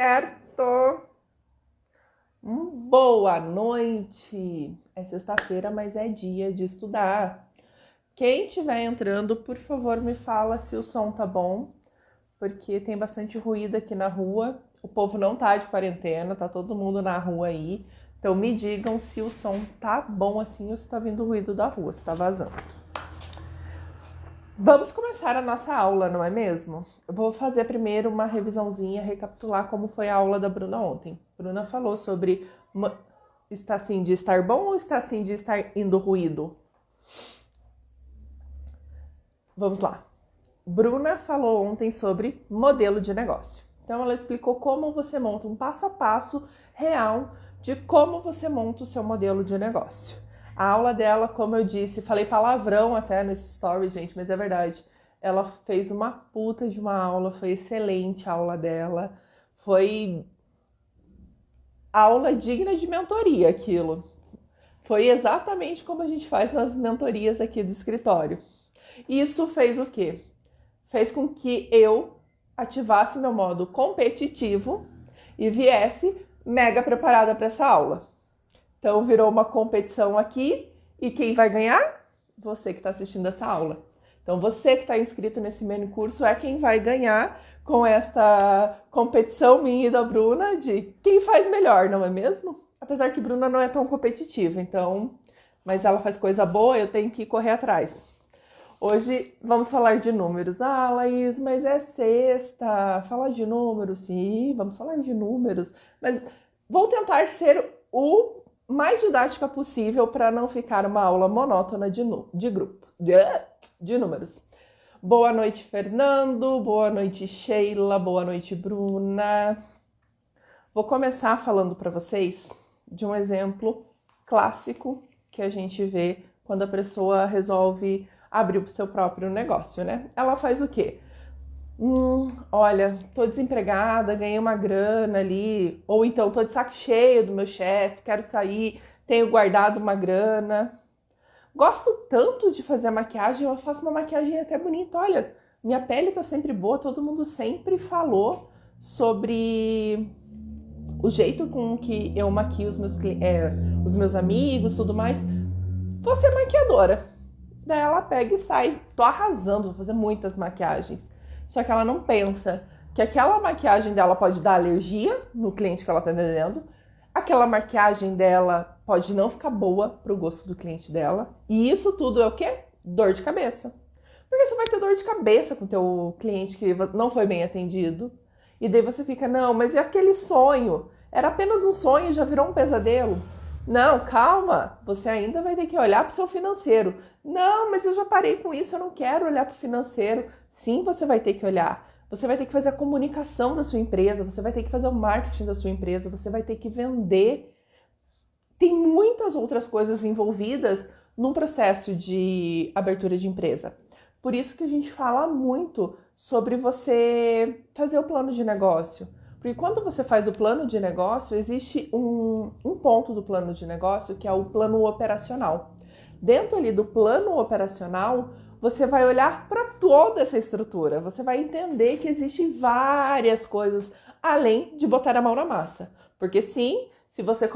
Certo! Boa noite! É sexta-feira, mas é dia de estudar. Quem estiver entrando, por favor, me fala se o som tá bom, porque tem bastante ruído aqui na rua. O povo não tá de quarentena, tá todo mundo na rua aí. Então me digam se o som tá bom assim ou se tá vindo ruído da rua, se tá vazando. Vamos começar a nossa aula, não é mesmo? Eu vou fazer primeiro uma revisãozinha, recapitular como foi a aula da Bruna ontem. Bruna falou sobre está assim de estar bom ou está assim de estar indo ruído? Vamos lá. Bruna falou ontem sobre modelo de negócio. Então ela explicou como você monta um passo a passo real de como você monta o seu modelo de negócio. A aula dela, como eu disse, falei palavrão até nesse story, gente, mas é verdade. Ela fez uma puta de uma aula, foi excelente a aula dela. Foi aula digna de mentoria aquilo. Foi exatamente como a gente faz nas mentorias aqui do escritório. Isso fez o quê? Fez com que eu ativasse meu modo competitivo e viesse mega preparada para essa aula. Então virou uma competição aqui e quem vai ganhar? Você que está assistindo essa aula. Então você que está inscrito nesse mini curso é quem vai ganhar com esta competição minha e da Bruna de quem faz melhor, não é mesmo? Apesar que Bruna não é tão competitiva, então, mas ela faz coisa boa, eu tenho que correr atrás. Hoje vamos falar de números. Ah, Laís, mas é sexta. Falar de números, sim, vamos falar de números. Mas vou tentar ser o mais didática possível para não ficar uma aula monótona de números. Boa noite, Fernando. Boa noite, Sheila. Boa noite, Bruna. Vou começar falando para vocês de um exemplo clássico que a gente vê quando a pessoa resolve abrir o seu próprio negócio, né? Ela faz o quê? Olha, tô desempregada, ganhei uma grana ali, ou então tô de saco cheio do meu chefe, quero sair, tenho guardado uma grana. Gosto tanto de fazer maquiagem, eu faço uma maquiagem até bonita. Olha, minha pele tá sempre boa, todo mundo sempre falou sobre o jeito com que eu maquio os meus amigos, tudo mais. Vou ser maquiadora. Daí ela pega e sai, tô arrasando, vou fazer muitas maquiagens. Só que ela não pensa que aquela maquiagem dela pode dar alergia no cliente que ela tá atendendo, aquela maquiagem dela pode não ficar boa pro gosto do cliente dela, e isso tudo é o quê? Dor de cabeça. Porque você vai ter dor de cabeça com o teu cliente que não foi bem atendido, e daí você fica, não, mas e aquele sonho? Era apenas um sonho, já virou um pesadelo? Não, calma, você ainda vai ter que olhar para o seu financeiro. Não, mas eu já parei com isso, eu não quero olhar para o financeiro. Sim, você vai ter que olhar. Você vai ter que fazer a comunicação da sua empresa, você vai ter que fazer o marketing da sua empresa, você vai ter que vender. Tem muitas outras coisas envolvidas num processo de abertura de empresa. Por isso que a gente fala muito sobre você fazer o plano de negócio. Porque quando você faz o plano de negócio, existe um ponto do plano de negócio que é o plano operacional. Dentro ali do plano operacional, você vai olhar para toda essa estrutura. Você vai entender que existem várias coisas além de botar a mão na massa. Porque sim, se você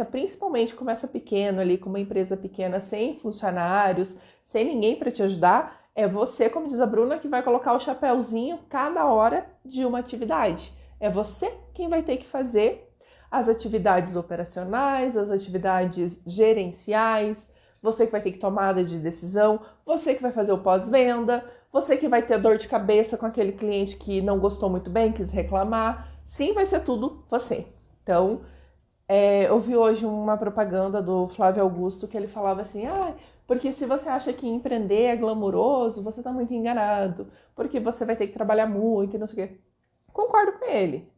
principalmente começa pequeno ali, com uma empresa pequena, sem funcionários, sem ninguém para te ajudar, é você, como diz a Bruna, que vai colocar o chapéuzinho cada hora de uma atividade. É você quem vai ter que fazer as atividades operacionais, as atividades gerenciais, você que vai ter que tomar de decisão, você que vai fazer o pós-venda, você que vai ter dor de cabeça com aquele cliente que não gostou muito bem, quis reclamar. Sim, vai ser tudo você. Então, eu vi hoje uma propaganda do Flávio Augusto que ele falava assim, porque se você acha que empreender é glamuroso, você está muito enganado, porque você vai ter que trabalhar muito e não sei o quê. Concordo com ele.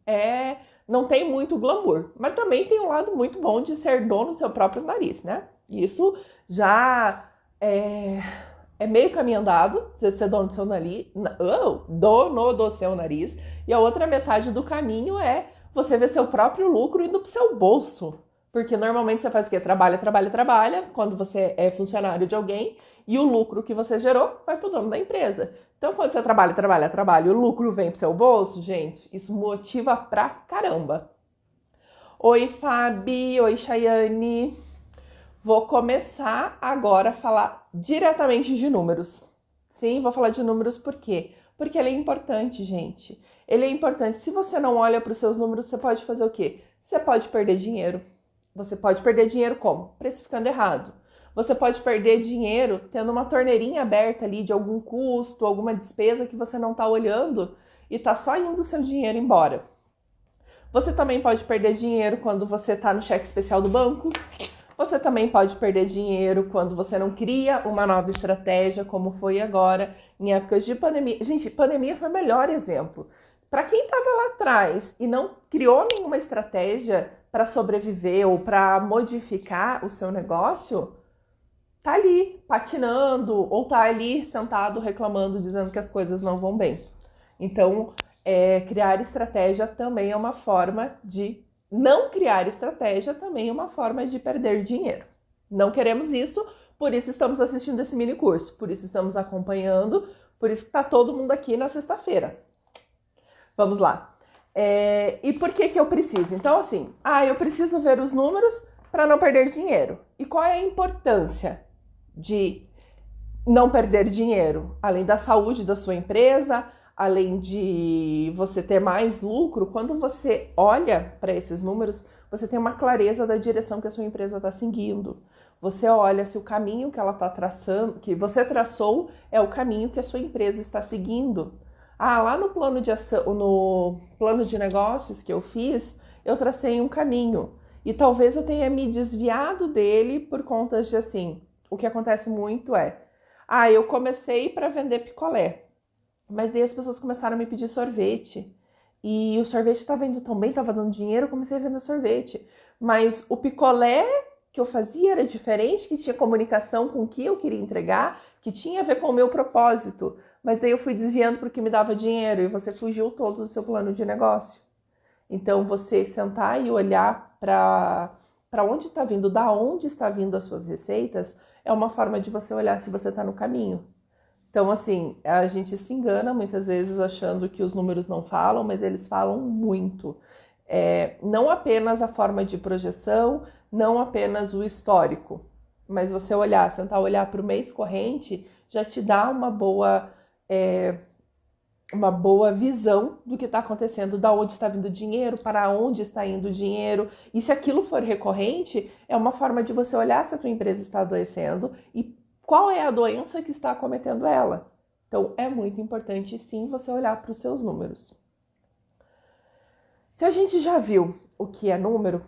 Não tem muito glamour, mas também tem um lado muito bom de ser dono do seu próprio nariz, né? Isso já é meio caminho andado, você ser dono do seu nariz, dono do seu nariz, e a outra metade do caminho é você ver seu próprio lucro indo pro seu bolso. Porque normalmente você faz o quê? Trabalha, quando você é funcionário de alguém, E o lucro que você gerou vai para o dono da empresa. Então, quando você trabalha, o lucro vem para o seu bolso, gente, isso motiva pra caramba. Oi, Fabi. Oi, Chayane. Vou começar agora a falar diretamente de números. Sim, vou falar de números por quê? Porque ele é importante, gente. Ele é importante. Se você não olha para os seus números, você pode fazer o quê? Você pode perder dinheiro. Você pode perder dinheiro como? Precificando errado. Você pode perder dinheiro tendo uma torneirinha aberta ali de algum custo, alguma despesa que você não está olhando e está só indo o seu dinheiro embora. Você também pode perder dinheiro quando você está no cheque especial do banco. Você também pode perder dinheiro quando você não cria uma nova estratégia, como foi agora, em épocas de pandemia. Gente, pandemia foi o melhor exemplo. Para quem estava lá atrás e não criou nenhuma estratégia para sobreviver ou para modificar o seu negócio, tá ali patinando ou tá ali sentado reclamando, dizendo que as coisas não vão bem. Então, criar estratégia também é uma forma de... Não criar estratégia também é uma forma de perder dinheiro. Não queremos isso, por isso estamos assistindo esse mini curso, por isso estamos acompanhando, por isso que está todo mundo aqui na sexta-feira. Vamos lá. E por que eu preciso? Então, assim, eu preciso ver os números para não perder dinheiro. E qual é a importância de não perder dinheiro? Além da saúde da sua empresa, além de você ter mais lucro, quando você olha para esses números, você tem uma clareza da direção que a sua empresa está seguindo. Você olha se o caminho que ela está traçando, que você traçou, é o caminho que a sua empresa está seguindo. Lá no plano de ação, no plano de negócios que eu fiz, eu tracei um caminho. E talvez eu tenha me desviado dele por conta de, assim, o que acontece muito eu comecei para vender picolé. Mas daí as pessoas começaram a me pedir sorvete. E o sorvete estava indo tão bem, estava dando dinheiro, eu comecei a vender sorvete. Mas o picolé que eu fazia era diferente, que tinha comunicação com o que eu queria entregar, que tinha a ver com o meu propósito. Mas daí eu fui desviando porque me dava dinheiro e você fugiu todo do seu plano de negócio. Então, você sentar e olhar para onde está vindo, da onde está vindo as suas receitas, é uma forma de você olhar se você está no caminho. Então, assim, a gente se engana muitas vezes achando que os números não falam, mas eles falam muito. Não apenas a forma de projeção, não apenas o histórico, mas você sentar olhar para o mês corrente, já te dá uma boa visão do que está acontecendo, da onde está vindo o dinheiro, para onde está indo o dinheiro. E se aquilo for recorrente, é uma forma de você olhar se a tua empresa está adoecendo e qual é a doença que está acometendo ela. Então, é muito importante, sim, você olhar para os seus números. Se a gente já viu o que é número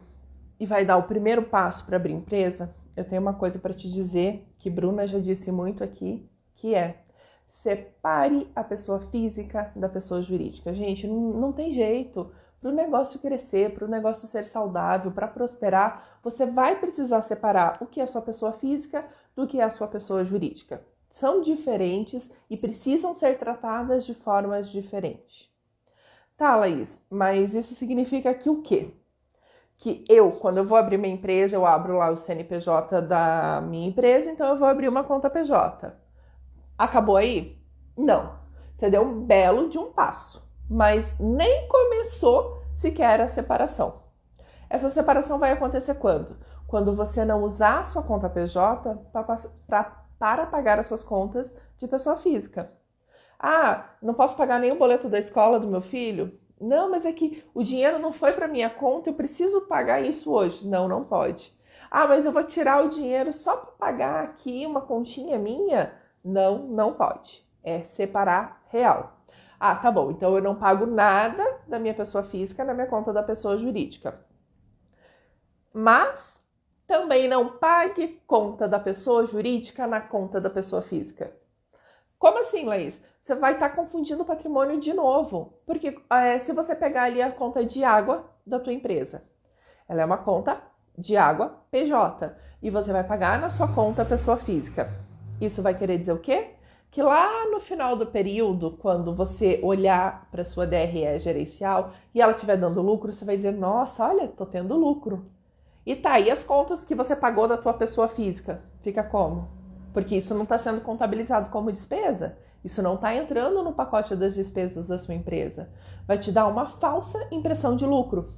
e vai dar o primeiro passo para abrir empresa, eu tenho uma coisa para te dizer, que Bruna já disse muito aqui, que é: separe a pessoa física da pessoa jurídica. Gente, não tem jeito. Para o negócio crescer, para o negócio ser saudável, para prosperar, você vai precisar separar o que é a sua pessoa física do que é a sua pessoa jurídica. São diferentes e precisam ser tratadas de formas diferentes. Tá, Laís, mas isso significa que o quê? Que quando eu vou abrir minha empresa, eu abro lá o CNPJ da minha empresa, então eu vou abrir uma conta PJ. Acabou aí? Não. Você deu um belo de um passo, mas nem começou sequer a separação. Essa separação vai acontecer quando? Quando você não usar a sua conta PJ para pagar as suas contas de pessoa física. Não posso pagar nem o boleto da escola do meu filho? Não, mas é que o dinheiro não foi para minha conta, eu preciso pagar isso hoje. Não, não pode. Mas eu vou tirar o dinheiro só para pagar aqui uma continha minha? Não, não pode. É separar real. Tá bom, então eu não pago nada da minha pessoa física na minha conta da pessoa jurídica. Mas também não pague conta da pessoa jurídica na conta da pessoa física. Como assim, Laís? Você vai estar confundindo o patrimônio de novo. Porque se você pegar ali a conta de água da tua empresa, ela é uma conta de água PJ. E você vai pagar na sua conta pessoa física. Isso vai querer dizer o quê? Que lá no final do período, quando você olhar para a sua DRE gerencial e ela estiver dando lucro, você vai dizer: nossa, olha, tô tendo lucro. E tá, e as contas que você pagou da tua pessoa física? Fica como? porque isso não está sendo contabilizado como despesa. Isso não está entrando no pacote das despesas da sua empresa. Vai te dar uma falsa impressão de lucro.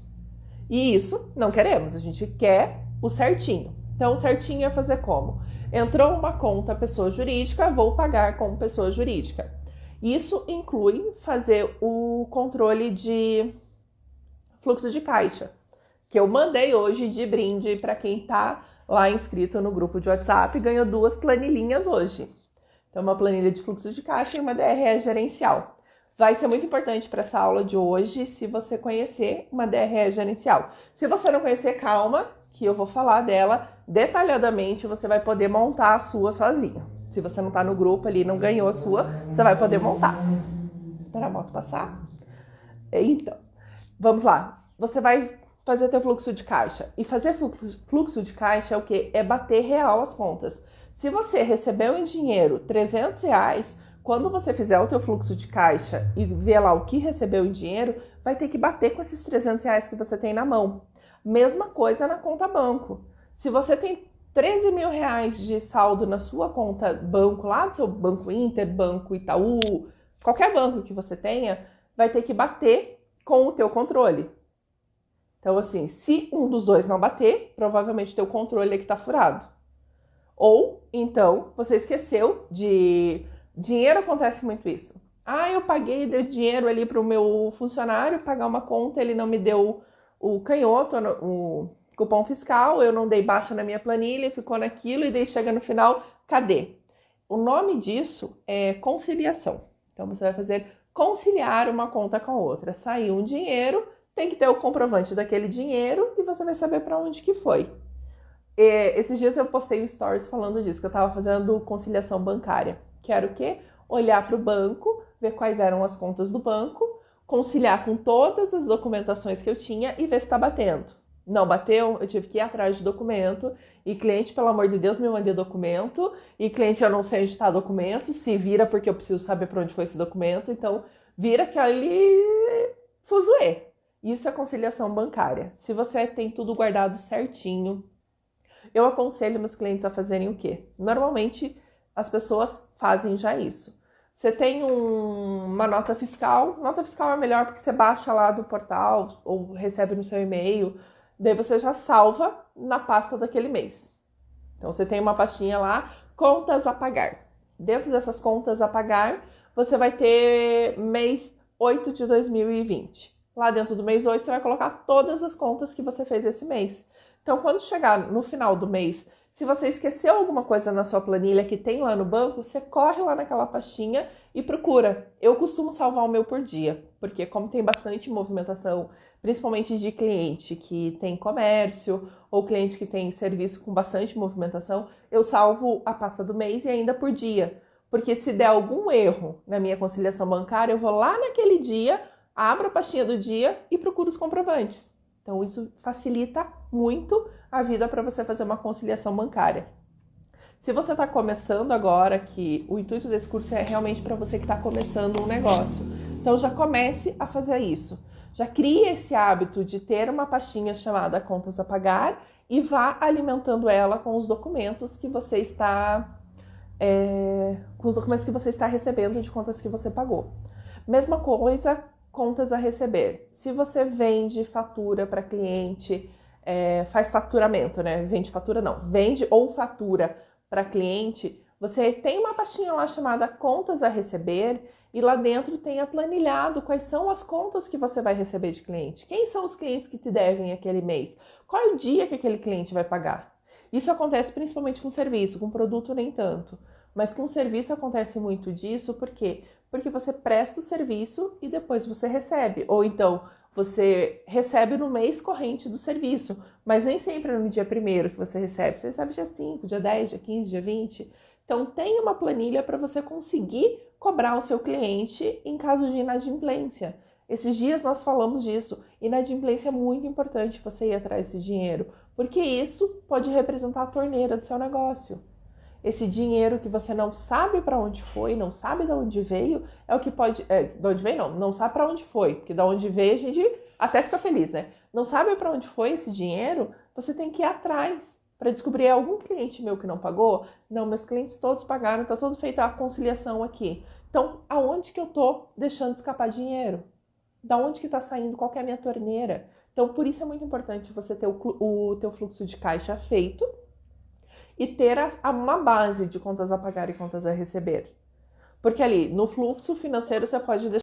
E isso não queremos, a gente quer o certinho. Então, o certinho é fazer como? Entrou uma conta pessoa jurídica, vou pagar como pessoa jurídica. Isso inclui fazer o controle de fluxo de caixa, que eu mandei hoje de brinde para quem está lá inscrito no grupo de WhatsApp, ganhou 2 planilhinhas hoje. Então, uma planilha de fluxo de caixa e uma DRE gerencial. Vai ser muito importante para essa aula de hoje se você conhecer uma DRE gerencial. Se você não conhecer, calma, que eu vou falar dela detalhadamente, você vai poder montar a sua sozinho. Se você não está no grupo ali, não ganhou a sua, você vai poder montar. Espera a moto passar. Então, vamos lá. Você vai fazer teu fluxo de caixa. E fazer fluxo de caixa é o quê? É bater real as contas. Se você recebeu em dinheiro R$300, quando você fizer o teu fluxo de caixa e ver lá o que recebeu em dinheiro, vai ter que bater com esses R$300 que você tem na mão. Mesma coisa na conta banco. Se você tem R$13 mil de saldo na sua conta banco, lá do seu Banco Inter, Banco Itaú, qualquer banco que você tenha, vai ter que bater com o teu controle. Então, assim, se um dos dois não bater, provavelmente o teu controle é que está furado. Ou, então, você esqueceu de... Dinheiro acontece muito isso. Eu paguei, deu dinheiro ali para o meu funcionário pagar uma conta, ele não me deu o canhoto, o cupom fiscal, eu não dei baixa na minha planilha, ficou naquilo e daí chega no final, cadê? O nome disso é conciliação. Então, você vai fazer conciliar uma conta com a outra. Saiu um dinheiro, tem que ter o comprovante daquele dinheiro e você vai saber para onde que foi. Esses dias eu postei um stories falando disso, que eu estava fazendo conciliação bancária. Que era o quê? Olhar para o banco, ver quais eram as contas do banco, conciliar com todas as documentações que eu tinha e ver se está batendo. Não bateu, eu tive que ir atrás de documento. E cliente, pelo amor de Deus, me mandou documento. E cliente, eu não sei onde está o documento. Se vira porque eu preciso saber para onde foi esse documento. Então, vira aquele fuzuê. Isso é conciliação bancária. Se você tem tudo guardado certinho, eu aconselho meus clientes a fazerem o quê? Normalmente, as pessoas fazem já isso. Você tem uma nota fiscal é melhor porque você baixa lá do portal ou recebe no seu e-mail, daí você já salva na pasta daquele mês. Então você tem uma pastinha lá, contas a pagar. Dentro dessas contas a pagar, você vai ter mês 8 de 2020. Lá dentro do mês 8 você vai colocar todas as contas que você fez esse mês. Então quando chegar no final do mês, se você esqueceu alguma coisa na sua planilha que tem lá no banco, você corre lá naquela pastinha e procura. Eu costumo salvar o meu por dia, porque como tem bastante movimentação, principalmente de cliente que tem comércio ou cliente que tem serviço com bastante movimentação, eu salvo a pasta do mês e ainda por dia. Porque se der algum erro na minha conciliação bancária, eu vou lá naquele dia, abro a pastinha do dia e procuro os comprovantes. Então isso facilita muito a vida para você fazer uma conciliação bancária. Se você está começando agora, que o intuito desse curso é realmente para você que está começando um negócio, então já comece a fazer isso. Já crie esse hábito de ter uma pastinha chamada contas a pagar e vá alimentando ela com os documentos que você está recebendo de contas que você pagou. Mesma coisa, contas a receber. Se você vende fatura para cliente, faz faturamento, né? Vende ou fatura para cliente, você tem uma pastinha lá chamada contas a receber e lá dentro tem aplanilhado quais são as contas que você vai receber de cliente. Quem são os clientes que te devem aquele mês? Qual é o dia que aquele cliente vai pagar? Isso acontece principalmente com serviço, com produto nem tanto. Mas com serviço acontece muito disso, por quê? Porque você presta o serviço e depois você recebe. Ou então, você recebe no mês corrente do serviço, mas nem sempre é no dia 1º que você recebe. Você recebe dia 5, dia 10, dia 15, dia 20. Então, tem uma planilha para você conseguir cobrar o seu cliente em caso de inadimplência. Esses dias nós falamos disso. Inadimplência é muito importante você ir atrás desse dinheiro, porque isso pode representar a torneira do seu negócio. Esse dinheiro que você não sabe para onde foi, não sabe de onde veio, é o que pode... de onde veio não sabe para onde foi, porque de onde veio a gente até fica feliz, né? Não sabe para onde foi esse dinheiro, você tem que ir atrás. para descobrir algum cliente meu que não pagou. Não, meus clientes todos pagaram, tá tudo feito a conciliação aqui. Então, aonde que eu tô deixando escapar dinheiro? Da onde que tá saindo? Qual que é a minha torneira? Então, por isso é muito importante você ter o teu fluxo de caixa feito e ter uma base de contas a pagar e contas a receber. Porque ali, no fluxo financeiro, você pode deixar...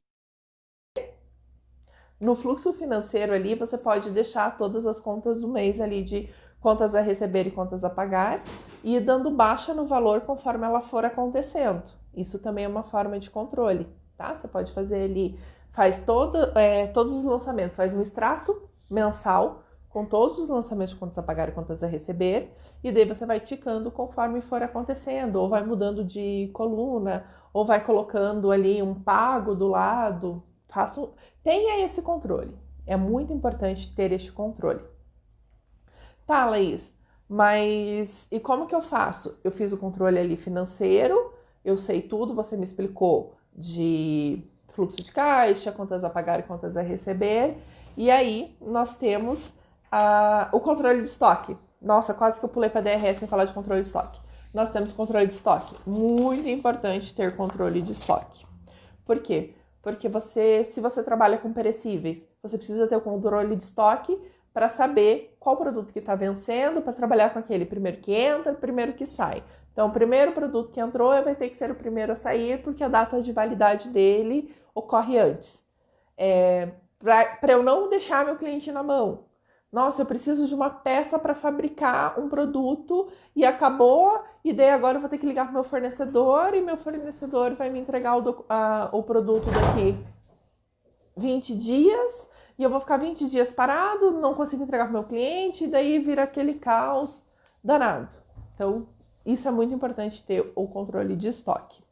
No fluxo financeiro ali, você pode deixar todas as contas do mês ali de contas a receber e contas a pagar e ir dando baixa no valor conforme ela for acontecendo. Isso também é uma forma de controle, tá? Você pode fazer ali, faz todos os lançamentos, faz um extrato mensal com todos os lançamentos de contas a pagar e contas a receber, e daí você vai ticando conforme for acontecendo, ou vai mudando de coluna, ou vai colocando ali um pago do lado. Tenha esse controle. É muito importante ter este controle. Tá, Laís, mas e como que eu faço? Eu fiz o controle ali financeiro, eu sei tudo, você me explicou de fluxo de caixa, contas a pagar e contas a receber, e aí nós temos o controle de estoque. Nossa, quase que eu pulei para DRS sem falar de controle de estoque. Nós temos controle de estoque. Muito importante ter controle de estoque. Por quê? Porque se você trabalha com perecíveis, você precisa ter o controle de estoque para saber qual produto que está vencendo, para trabalhar com aquele primeiro que entra, primeiro que sai. Então, o primeiro produto que entrou vai ter que ser o primeiro a sair, porque a data de validade dele ocorre antes. Para eu não deixar meu cliente na mão. Nossa, eu preciso de uma peça para fabricar um produto e acabou, e daí agora eu vou ter que ligar para o meu fornecedor e meu fornecedor vai me entregar o produto daqui 20 dias e eu vou ficar 20 dias parado, não consigo entregar para o meu cliente e daí vira aquele caos danado. Então, isso é muito importante ter o controle de estoque.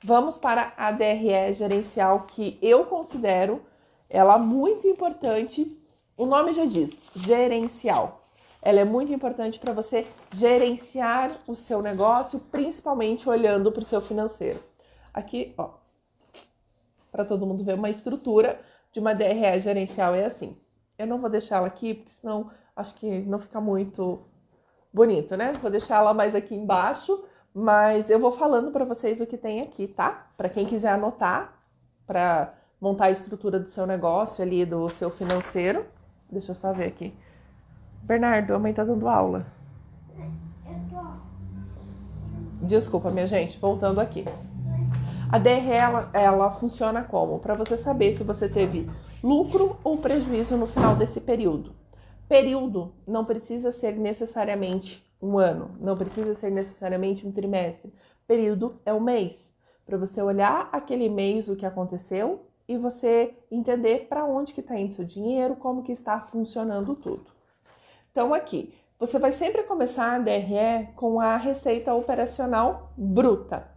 Vamos para a DRE gerencial, que eu considero ela muito importante. O nome já diz, gerencial. Ela é muito importante para você gerenciar o seu negócio, principalmente olhando para o seu financeiro. Aqui, ó, para todo mundo ver uma estrutura de uma DRE gerencial é assim. Eu não vou deixar ela aqui, porque senão acho que não fica muito bonito, né? Vou deixar ela mais aqui embaixo, mas eu vou falando para vocês o que tem aqui, tá? Para quem quiser anotar, para montar a estrutura do seu negócio ali, do seu financeiro. Deixa eu só ver aqui. Bernardo, a mãe tá dando aula. Desculpa, minha gente, voltando aqui. A DRE, ela funciona como? Para você saber se você teve lucro ou prejuízo no final desse período. Período não precisa ser necessariamente um ano, não precisa ser necessariamente um trimestre. Período é um mês. Para você olhar aquele mês, o que aconteceu, e você entender para onde que está indo seu dinheiro, como que está funcionando tudo. Então aqui, você vai sempre começar a DRE com a receita operacional bruta.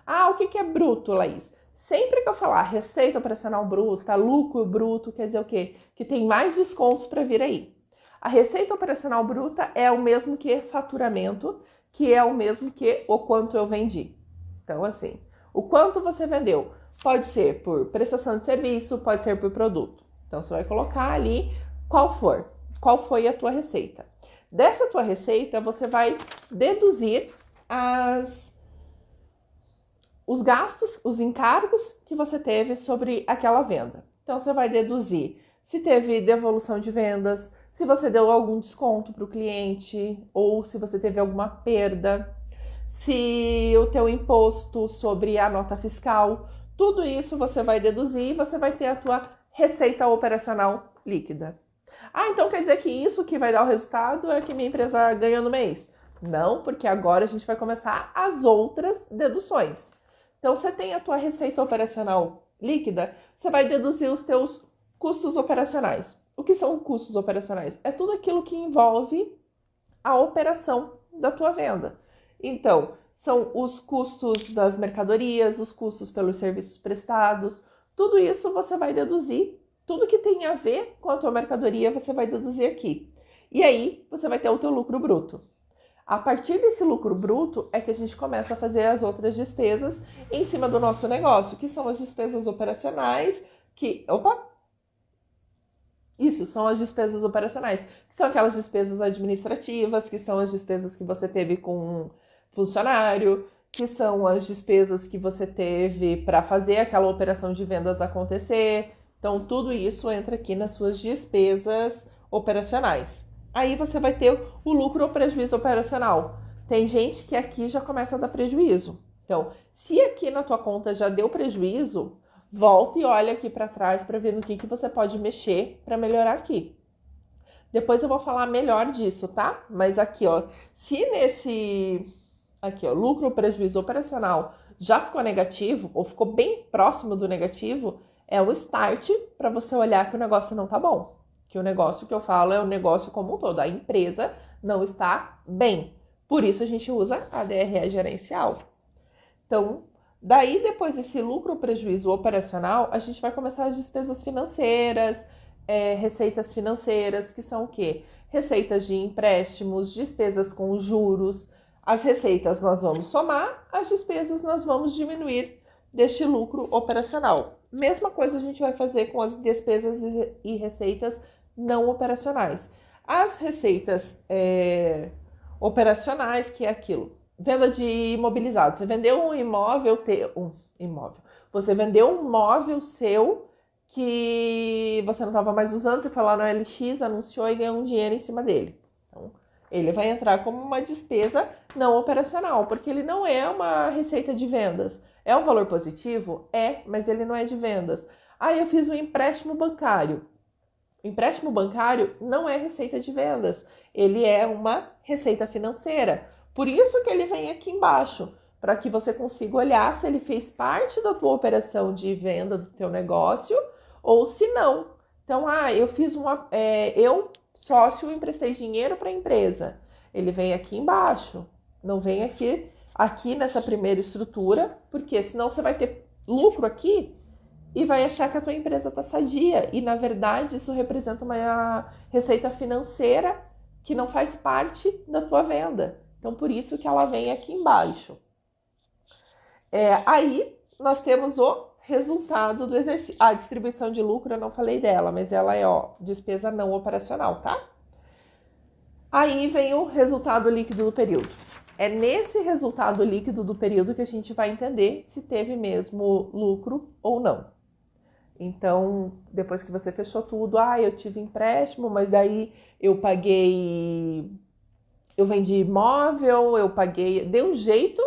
Ah, o que é bruto, Laís? Sempre que eu falar receita operacional bruta, lucro bruto, quer dizer o quê? Que tem mais descontos para vir aí. A receita operacional bruta é o mesmo que faturamento, que é o mesmo que o quanto eu vendi. Então assim, o quanto você vendeu? Pode ser por prestação de serviço, pode ser por produto. Então, você vai colocar ali qual foi a tua receita. Dessa tua receita, você vai deduzir os gastos, os encargos que você teve sobre aquela venda. Então, você vai deduzir se teve devolução de vendas, se você deu algum desconto para o cliente ou se você teve alguma perda, se o teu imposto sobre a nota fiscal. Tudo isso você vai deduzir e você vai ter a tua receita operacional líquida. Ah, então quer dizer que isso que vai dar o resultado é que minha empresa ganha no mês? Não, porque agora a gente vai começar as outras deduções. Então, você tem a tua receita operacional líquida, você vai deduzir os teus custos operacionais. O que são custos operacionais? É tudo aquilo que envolve a operação da tua venda. Então, são os custos das mercadorias, os custos pelos serviços prestados, tudo isso você vai deduzir, tudo que tem a ver com a tua mercadoria você vai deduzir aqui. E aí, você vai ter o teu lucro bruto. A partir desse lucro bruto é que a gente começa a fazer as outras despesas em cima do nosso negócio, que são as despesas operacionais, Isso, são as despesas operacionais, que são aquelas despesas administrativas, que são as despesas que você teve com um funcionário, que são as despesas que você teve para fazer aquela operação de vendas acontecer. Então, tudo isso entra aqui nas suas despesas operacionais. Aí você vai ter o lucro ou prejuízo operacional. Tem gente que aqui já começa a dar prejuízo. Então, se aqui na tua conta já deu prejuízo, volta e olha aqui para trás para ver no que você pode mexer para melhorar aqui. Depois eu vou falar melhor disso, tá? Mas aqui, ó, se nesse aqui, ó, lucro ou prejuízo operacional já ficou negativo ou ficou bem próximo do negativo, é o start para você olhar que o negócio não tá bom. Que o negócio que eu falo é o negócio como um todo, a empresa não está bem. Por isso a gente usa a DRE gerencial. Então, daí depois desse lucro ou prejuízo operacional, a gente vai começar as despesas financeiras, receitas financeiras, que são o quê? Receitas de empréstimos, despesas com juros. As receitas nós vamos somar, as despesas nós vamos diminuir deste lucro operacional. Mesma coisa a gente vai fazer com as despesas e receitas não operacionais. As receitas operacionais, que é aquilo, venda de imobilizado. Você vendeu um imóvel, você vendeu um móvel seu que você não estava mais usando, você foi lá no LX, anunciou e ganhou um dinheiro em cima dele. Então, ele vai entrar como uma despesa não operacional, porque ele não é uma receita de vendas. É um valor positivo? É, mas ele não é de vendas. Eu fiz um empréstimo bancário. O empréstimo bancário não é receita de vendas, ele é uma receita financeira. Por isso que ele vem aqui embaixo, para que você consiga olhar se ele fez parte da tua operação de venda do teu negócio ou se não. Então, eu fiz eu, sócio, emprestei dinheiro para a empresa. Ele vem aqui embaixo, não vem aqui nessa primeira estrutura, porque senão você vai ter lucro aqui e vai achar que a tua empresa está sadia. E, na verdade, isso representa uma receita financeira que não faz parte da tua venda. Então, por isso que ela vem aqui embaixo. Aí, nós temos o resultado do exercício. A distribuição de lucro, eu não falei dela, mas ela é, despesa não operacional, tá? Aí vem o resultado líquido do período. É nesse resultado líquido do período que a gente vai entender se teve mesmo lucro ou não. Então, depois que você fechou tudo, eu tive empréstimo, mas daí eu vendi imóvel, dei um jeito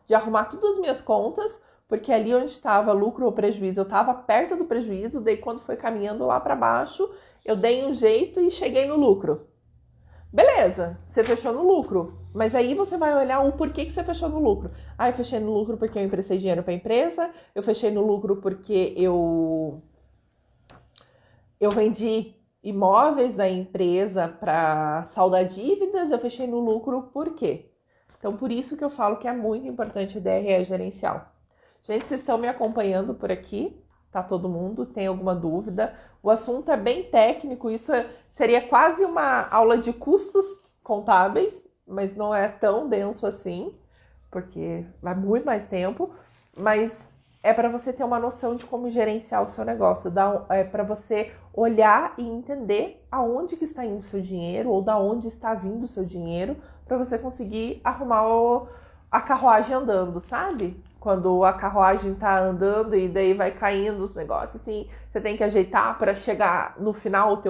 de arrumar todas as minhas contas, porque ali onde estava lucro ou prejuízo, eu estava perto do prejuízo, daí quando foi caminhando lá para baixo, eu dei um jeito e cheguei no lucro. Beleza, você fechou no lucro, mas aí você vai olhar o porquê que você fechou no lucro. Eu fechei no lucro porque eu emprestei dinheiro para a empresa, eu fechei no lucro porque eu vendi imóveis da empresa para saldar dívidas, eu fechei no lucro por quê? Então, por isso que eu falo que é muito importante a DRE gerencial. Gente, vocês estão me acompanhando por aqui? Tá todo mundo? Tem alguma dúvida? O assunto é bem técnico, isso seria quase uma aula de custos contábeis, mas não é tão denso assim, porque vai muito mais tempo, mas é para você ter uma noção de como gerenciar o seu negócio, é para você olhar e entender aonde que está indo o seu dinheiro ou da onde está vindo o seu dinheiro, para você conseguir arrumar a carruagem andando, sabe? Quando a carruagem tá andando e daí vai caindo os negócios, assim, você tem que ajeitar para chegar no final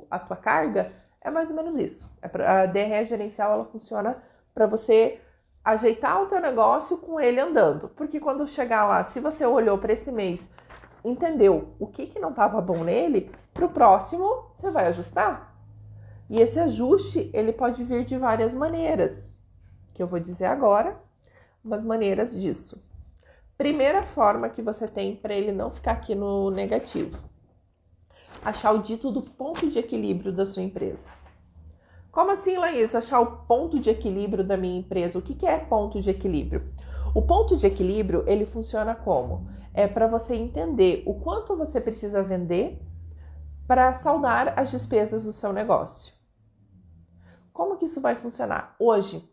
a tua carga, é mais ou menos isso. A DRE gerencial, ela funciona para você ajeitar o teu negócio com ele andando. Porque quando chegar lá, se você olhou para esse mês, entendeu o que não estava bom nele, para o próximo você vai ajustar. E esse ajuste, ele pode vir de várias maneiras, que eu vou dizer agora, umas maneiras disso. Primeira forma que você tem para ele não ficar aqui no negativo. Achar o dito do ponto de equilíbrio da sua empresa. Como assim, Laís? Achar o ponto de equilíbrio da minha empresa? O que é ponto de equilíbrio? O ponto de equilíbrio, ele funciona como? É para você entender o quanto você precisa vender para saldar as despesas do seu negócio. Como que isso vai funcionar? Hoje,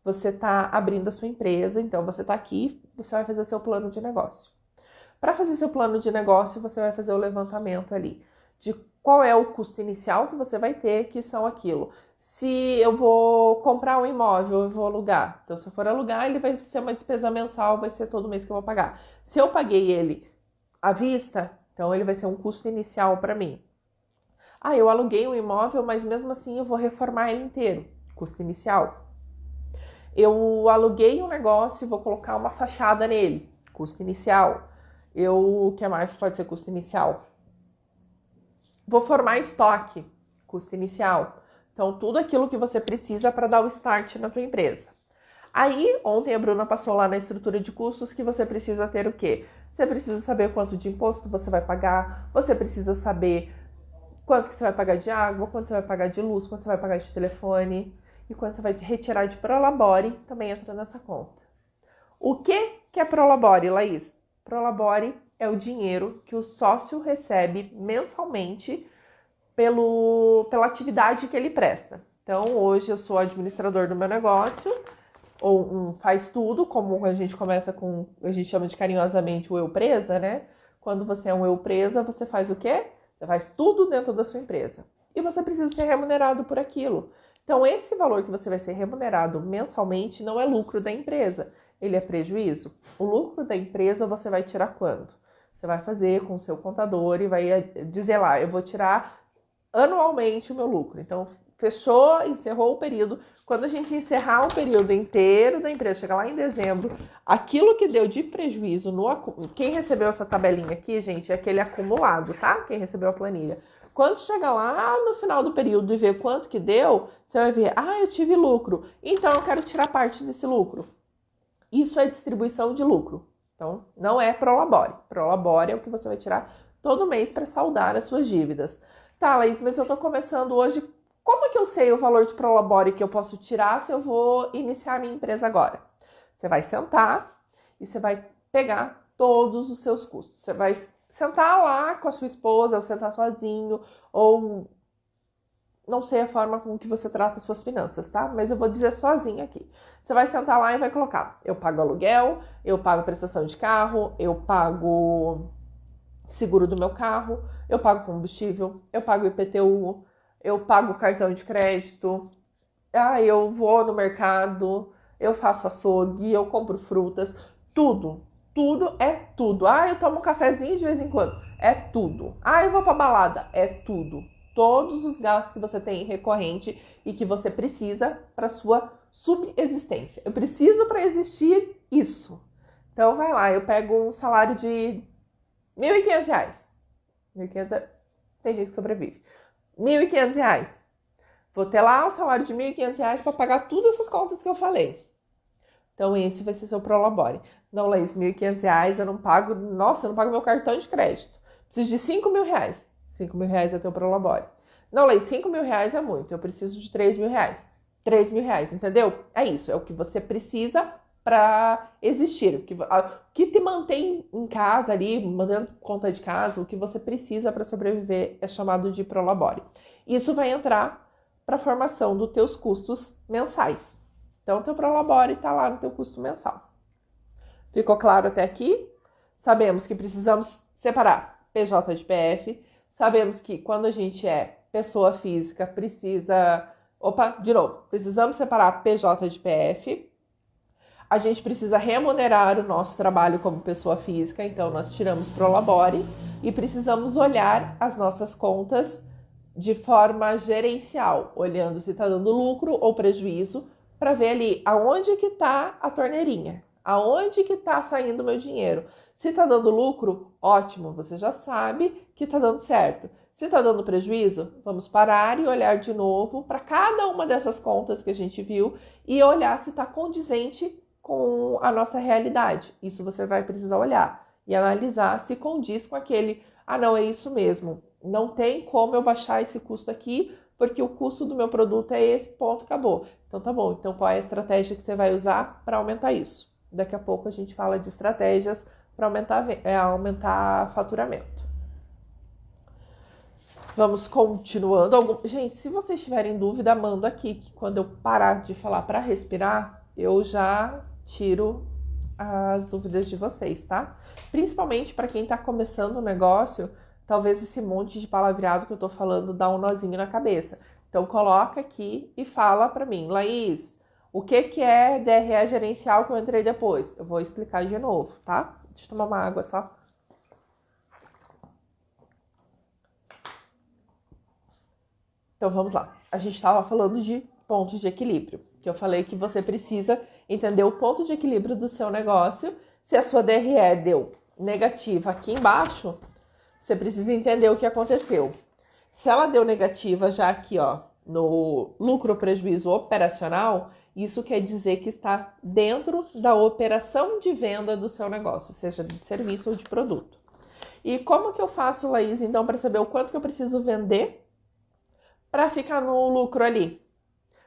você está abrindo a sua empresa, então você está aqui, você vai fazer seu plano de negócio. Para fazer seu plano de negócio, você vai fazer o levantamento ali de qual é o custo inicial que você vai ter, que são aquilo. Se eu vou comprar um imóvel, eu vou alugar. Então, se eu for alugar, ele vai ser uma despesa mensal, vai ser todo mês que eu vou pagar. Se eu paguei ele à vista, então ele vai ser um custo inicial para mim. Ah, eu aluguei um imóvel, mas mesmo assim eu vou reformar ele inteiro. Custo inicial. Eu aluguei um negócio e vou colocar uma fachada nele. Custo inicial. O que mais pode ser custo inicial? Vou formar estoque. Custo inicial. Então, tudo aquilo que você precisa para dar o start na tua empresa. Aí, ontem a Bruna passou lá na estrutura de custos que você precisa ter o quê? Você precisa saber quanto de imposto você vai pagar, você precisa saber quanto que você vai pagar de água, quanto você vai pagar de luz, quanto você vai pagar de telefone e quanto você vai retirar de Prolabore, também entra nessa conta. O que é Prolabore, Laís? Prolabore é o dinheiro que o sócio recebe mensalmente pela atividade que ele presta. Então, hoje eu sou administrador do meu negócio, ou um faz tudo, como a gente começa com, a gente chama de carinhosamente o eu presa, né? Quando você é um eu presa, você faz o quê? Você faz tudo dentro da sua empresa. E você precisa ser remunerado por aquilo. Então, esse valor que você vai ser remunerado mensalmente não é lucro da empresa, ele é prejuízo. O lucro da empresa você vai tirar quando? Você vai fazer com o seu contador e vai dizer lá, eu vou tirar anualmente o meu lucro. Então, fechou, encerrou o período. Quando a gente encerrar o período inteiro da empresa, chegar lá em dezembro, aquilo que deu de prejuízo quem recebeu essa tabelinha aqui, gente, é aquele acumulado, tá? Quem recebeu a planilha. Quando chegar lá no final do período e ver quanto que deu, você vai ver, eu tive lucro, então eu quero tirar parte desse lucro. Isso é distribuição de lucro. Então, não é Prolabore. Prolabore é o que você vai tirar todo mês para saldar as suas dívidas. Tá, Laís, mas eu tô começando hoje. Como que eu sei o valor de Prolabore que eu posso tirar se eu vou iniciar a minha empresa agora? Você vai sentar e você vai pegar todos os seus custos. Você vai sentar lá com a sua esposa, ou sentar sozinho, ou não sei a forma com que você trata as suas finanças, tá? Mas eu vou dizer sozinho aqui. Você vai sentar lá e vai colocar: eu pago aluguel, eu pago prestação de carro, eu pago seguro do meu carro, eu pago combustível, eu pago IPTU, eu pago cartão de crédito, eu vou no mercado, eu faço açougue, eu compro frutas, tudo é tudo. Eu tomo um cafezinho de vez em quando, é tudo. Eu vou pra balada, é tudo. Todos os gastos que você tem recorrente e que você precisa para sua subsistência. Eu preciso para existir isso. Então vai lá, eu pego um salário de R$ 1.500. 1.500, tem gente que sobrevive. R$ 1.500. Vou ter lá um salário de R$ 1.500 para pagar todas essas contas que eu falei. Então esse vai ser seu Prolabore. Não, Laís, R$ 1.500 eu não pago. Nossa, eu não pago meu cartão de crédito. Preciso de R$ 5.000. R$ 5.000 é teu Prolabore. Não, Laís, R$ 5.000 é muito. Eu preciso de R$ 3.000. R$ 3.000, entendeu? É isso, é o que você precisa para existir, o que te mantém em casa ali, mantendo conta de casa, o que você precisa para sobreviver é chamado de Prolabore. Isso vai entrar para a formação dos teus custos mensais. Então, o teu Prolabore está lá no teu custo mensal. Ficou claro até aqui? Sabemos que precisamos separar PJ de PF, sabemos que quando a gente é pessoa física, precisamos separar PJ de PF. A gente precisa remunerar o nosso trabalho como pessoa física, então nós tiramos Prolabore e precisamos olhar as nossas contas de forma gerencial, olhando se está dando lucro ou prejuízo, para ver ali aonde que está a torneirinha, aonde que está saindo o meu dinheiro. Se está dando lucro, ótimo, você já sabe que está dando certo. Se está dando prejuízo, vamos parar e olhar de novo para cada uma dessas contas que a gente viu e olhar se está condizente com a nossa realidade. Isso você vai precisar olhar e analisar se condiz com aquele, não, é isso mesmo, não tem como eu baixar esse custo aqui, porque o custo do meu produto é esse, ponto, acabou. Então tá bom, então qual é a estratégia que você vai usar para aumentar isso? Daqui a pouco a gente fala de estratégias para aumentar faturamento. Vamos continuando. Gente, se vocês tiverem dúvida, manda aqui, que quando eu parar de falar para respirar, eu já tiro as dúvidas de vocês, tá? Principalmente para quem está começando o negócio, talvez esse monte de palavreado que eu tô falando dá um nozinho na cabeça. Então coloca aqui e fala para mim, Laís, o que é DRE gerencial que eu entrei depois? Eu vou explicar de novo, tá? Deixa eu tomar uma água só. Então vamos lá. A gente estava falando de pontos de equilíbrio, que eu falei que você precisa entender o ponto de equilíbrio do seu negócio. Se a sua DRE deu negativa aqui embaixo, você precisa entender o que aconteceu. Se ela deu negativa já aqui, ó, no lucro ou prejuízo operacional, isso quer dizer que está dentro da operação de venda do seu negócio, seja de serviço ou de produto. E como que eu faço, Laís, então, para saber o quanto que eu preciso vender para ficar no lucro ali?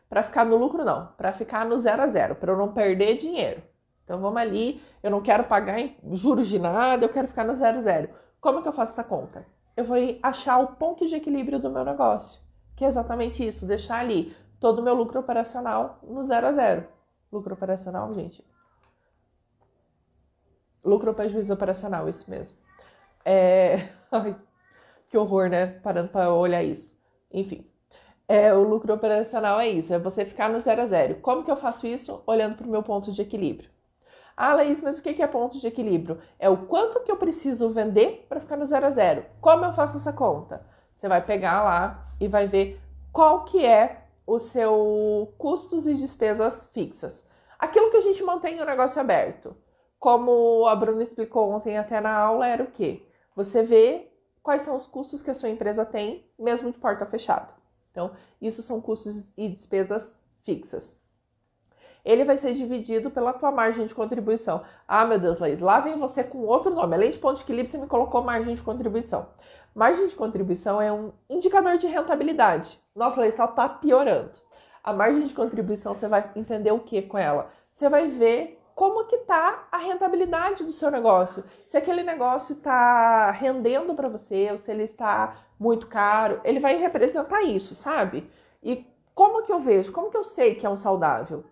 Para ficar no lucro não, para ficar no 0 a 0, para eu não perder dinheiro. Então vamos ali, eu não quero pagar juros de nada, eu quero ficar no 0 a 0. Como que eu faço essa conta? Eu vou achar o ponto de equilíbrio do meu negócio, que é exatamente isso, deixar ali todo o meu lucro operacional no 0 a 0. Lucro operacional, gente? Lucro ou prejuízo operacional, isso mesmo. Ai, que horror, né? Parando para olhar isso. Enfim. O lucro operacional é isso, é você ficar no 0 a 0. Como que eu faço isso? Olhando para o meu ponto de equilíbrio. Ah, Laís, mas o que é ponto de equilíbrio? É o quanto que eu preciso vender para ficar no 0 a 0. Como eu faço essa conta? Você vai pegar lá e vai ver qual que é o seu custos e despesas fixas. Aquilo que a gente mantém o negócio aberto. Como a Bruna explicou ontem até na aula, era o quê? Você vê quais são os custos que a sua empresa tem, mesmo de porta fechada. Então, isso são custos e despesas fixas. Ele vai ser dividido pela tua margem de contribuição. Ah, meu Deus, Laís, lá vem você com outro nome. Além de ponto de equilíbrio, você me colocou margem de contribuição. Margem de contribuição é um indicador de rentabilidade. Nossa, Laís, só tá piorando. A margem de contribuição, você vai entender o que com ela? Você vai ver como que tá a rentabilidade do seu negócio. Se aquele negócio está rendendo para você, ou se ele está muito caro, ele vai representar isso, sabe? E como que eu vejo? Como que eu sei que é um saudável?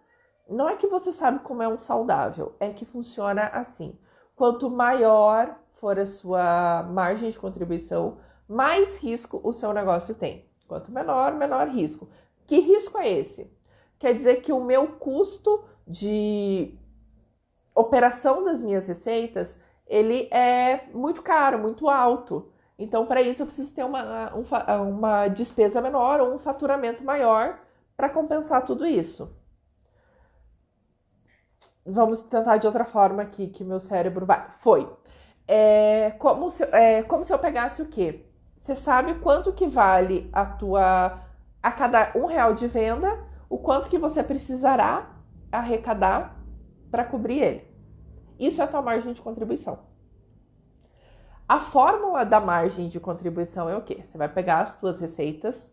Não é que você sabe como é um saudável, é que funciona assim. Quanto maior for a sua margem de contribuição, mais risco o seu negócio tem. Quanto menor, menor risco. Que risco é esse? Quer dizer que o meu custo de operação das minhas receitas, ele é muito caro, muito alto. Então, para isso, eu preciso ter uma despesa menor ou um faturamento maior para compensar tudo isso. Vamos tentar de outra forma aqui, que meu cérebro vai. Foi. Como se eu pegasse o quê? Você sabe quanto que vale a cada R$1 de venda, o quanto que você precisará arrecadar para cobrir ele. Isso é a tua margem de contribuição. A fórmula da margem de contribuição é o quê? Você vai pegar as tuas receitas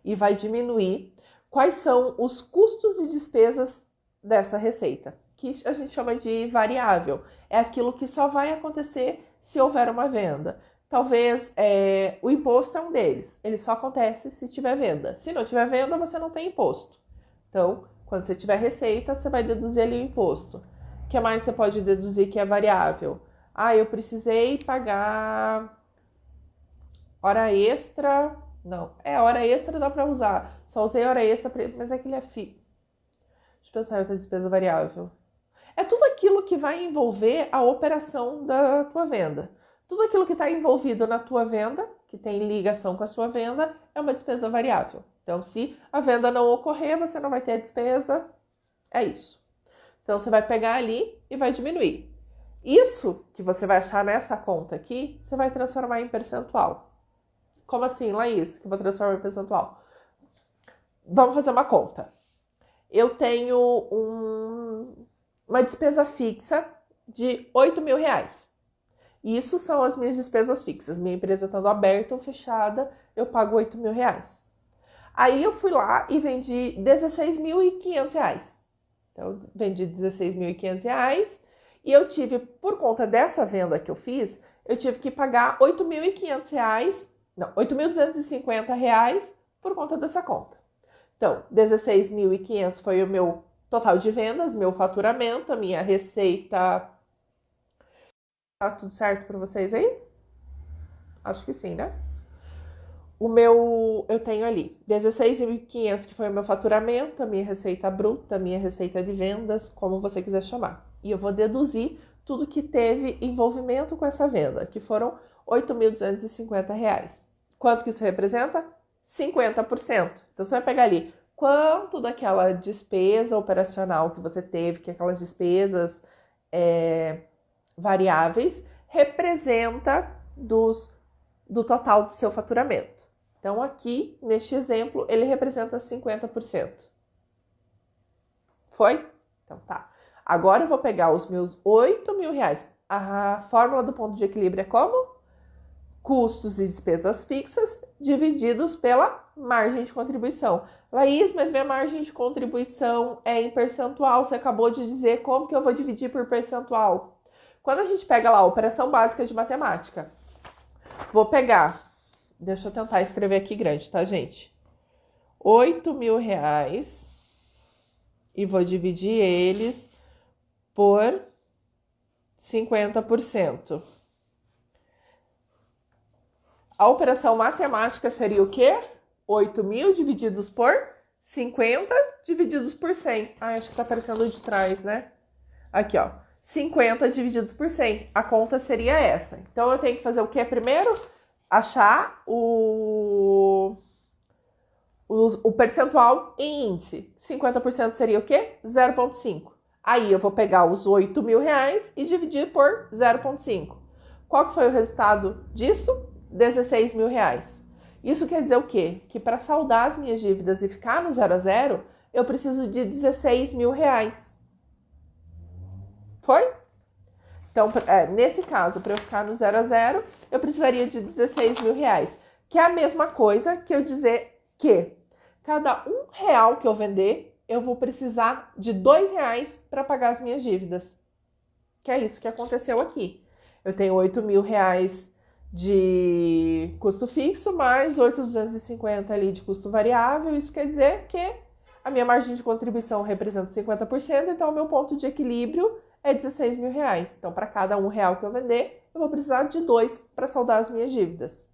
e vai diminuir quais são os custos e despesas dessa receita, que a gente chama de variável. É aquilo que só vai acontecer se houver uma venda. Talvez o imposto é um deles. Ele só acontece se tiver venda. Se não tiver venda, você não tem imposto. Então, quando você tiver receita, você vai deduzir ali o imposto. O que mais você pode deduzir que é variável? Ah, eu precisei pagar hora extra. Não, hora extra dá para usar. Só usei hora extra, mas é que ele é Deixa eu pensar em outra despesa variável. É tudo aquilo que vai envolver a operação da tua venda. Tudo aquilo que está envolvido na tua venda, que tem ligação com a sua venda, é uma despesa variável. Então, se a venda não ocorrer, você não vai ter a despesa. É isso. Então, você vai pegar ali e vai diminuir. Isso que você vai achar nessa conta aqui, você vai transformar em percentual. Como assim, Laís, que eu vou transformar em percentual? Vamos fazer uma conta. Eu tenho uma despesa fixa de R$8.000. Isso são as minhas despesas fixas. Minha empresa estando aberta ou fechada, eu pago R$8.000. Aí eu fui lá e vendi R$16.500. Então, eu vendi R$16.500 e eu tive, por conta dessa venda que eu fiz, eu tive que pagar R$8.500, não, R$8.250 por conta dessa conta. Então, 16.500 foi o meu total de vendas, meu faturamento, a minha receita. Tá tudo certo para vocês aí? Acho que sim, né? Eu tenho ali 16.500, que foi o meu faturamento, a minha receita bruta, a minha receita de vendas, como você quiser chamar. E eu vou deduzir tudo que teve envolvimento com essa venda, que foram R$ 8.250. Quanto que isso representa? 50%. Então, você vai pegar ali quanto daquela despesa operacional que você teve, que aquelas despesas variáveis, representa do total do seu faturamento. Então, aqui, neste exemplo, ele representa 50%. Foi? Então, tá. Agora, eu vou pegar os meus R$ 8.000. A fórmula do ponto de equilíbrio é como? Custos e despesas fixas divididos pela margem de contribuição. Laís, mas minha margem de contribuição é em percentual. Você acabou de dizer como que eu vou dividir por percentual. Quando a gente pega lá a operação básica de matemática, vou pegar, deixa eu tentar escrever aqui grande, tá, gente? R$ 8.000 e vou dividir eles por 50%. A operação matemática seria o quê? 8.000 divididos por 50 divididos por 100. Acho que tá aparecendo de trás, né? Aqui, ó. 50 divididos por 100. A conta seria essa. Então, eu tenho que fazer o quê primeiro? Achar o percentual em índice. 50% seria o quê? 0,5. Aí, eu vou pegar os R$ 8.000 e dividir por 0,5. Qual que foi o resultado disso? R$ 16.000. Isso quer dizer o quê? Que para saldar as minhas dívidas e ficar no 0 a 0, eu preciso de R$ 16.000. Foi? Então, nesse caso, para eu ficar no 0 a 0, eu precisaria de R$ 16.000. Que é a mesma coisa que eu dizer que cada R$ 1 que eu vender, eu vou precisar de R$ 2 para pagar as minhas dívidas. Que é isso que aconteceu aqui. Eu tenho R$ 8.000 de custo fixo, mais 8.250 ali de custo variável. Isso quer dizer que a minha margem de contribuição representa 50%, então o meu ponto de equilíbrio é R$ 16.000. Então, para cada R$ 1 que eu vender, eu vou precisar de 2 para saldar as minhas dívidas.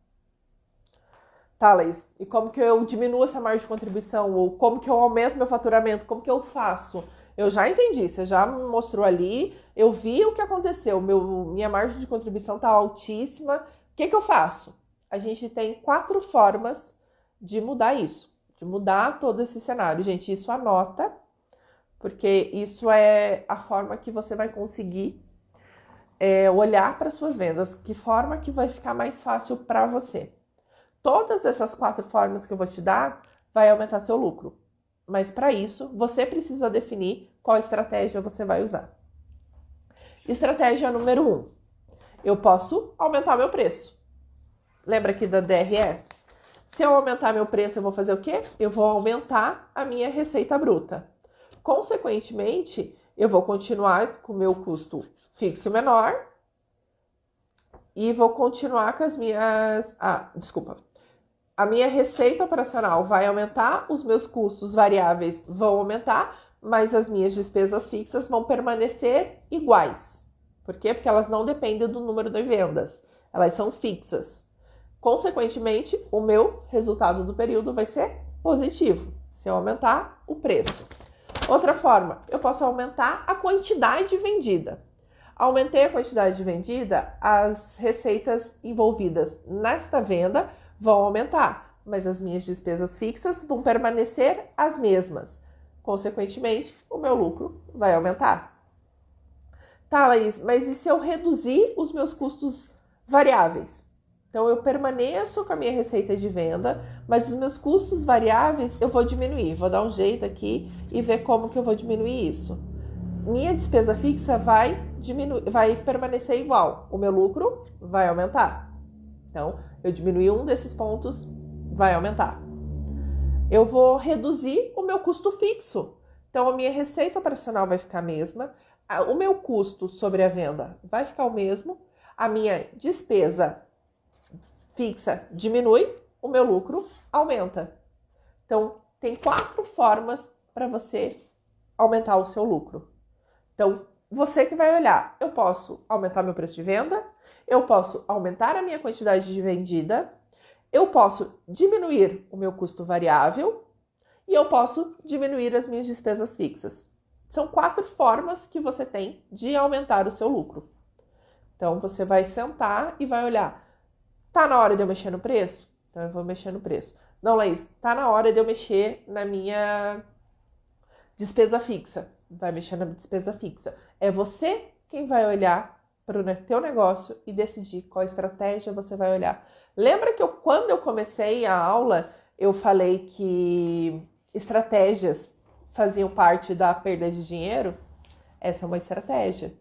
Tá, Laís? E como que eu diminuo essa margem de contribuição? Ou como que eu aumento meu faturamento? Como que eu faço? Eu já entendi, você já me mostrou ali, eu vi o que aconteceu, minha margem de contribuição está altíssima. O que eu faço? A gente tem 4 formas de mudar isso, de mudar todo esse cenário. Gente, isso anota, porque isso é a forma que você vai conseguir olhar para suas vendas, que forma que vai ficar mais fácil para você. Todas essas 4 formas que eu vou te dar vai aumentar seu lucro. Mas para isso, você precisa definir qual estratégia você vai usar. Estratégia número 1. Eu posso aumentar meu preço. Lembra aqui da DRE? Se eu aumentar meu preço, eu vou fazer o quê? Eu vou aumentar a minha receita bruta. Consequentemente, eu vou continuar com o meu custo fixo menor e vou continuar com as minhas... A minha receita operacional vai aumentar, os meus custos variáveis vão aumentar, mas as minhas despesas fixas vão permanecer iguais. Por quê? Porque elas não dependem do número de vendas, elas são fixas. Consequentemente, o meu resultado do período vai ser positivo, se eu aumentar o preço. Outra forma, eu posso aumentar a quantidade vendida. Aumentei a quantidade vendida, as receitas envolvidas nesta venda vão aumentar, mas as minhas despesas fixas vão permanecer as mesmas. Consequentemente, o meu lucro vai aumentar. Tá, Laís, mas e se eu reduzir os meus custos variáveis? Então, eu permaneço com a minha receita de venda, mas os meus custos variáveis eu vou diminuir. Vou dar um jeito aqui e ver como que eu vou diminuir isso. Minha despesa fixa vai permanecer igual. O meu lucro vai aumentar. Então, eu diminuir um desses pontos, vai aumentar. Eu vou reduzir o meu custo fixo. Então, a minha receita operacional vai ficar a mesma. O meu custo sobre a venda vai ficar o mesmo. A minha despesa fixa diminui, o meu lucro aumenta. Então, tem 4 formas para você aumentar o seu lucro. Então, você que vai olhar, eu posso aumentar meu preço de venda, Eu posso aumentar a minha quantidade de vendida, eu posso diminuir o meu custo variável e eu posso diminuir as minhas despesas fixas. São 4 formas que você tem de aumentar o seu lucro. Então, você vai sentar e vai olhar. Tá na hora de eu mexer no preço? Então, eu vou mexer no preço. Não, Laís, tá na hora de eu mexer na minha despesa fixa. Vai mexer na despesa fixa. É você quem vai olhar para o teu negócio e decidir qual estratégia você vai olhar. Lembra que quando eu comecei a aula, eu falei que estratégias faziam parte da perda de dinheiro? Essa é uma estratégia.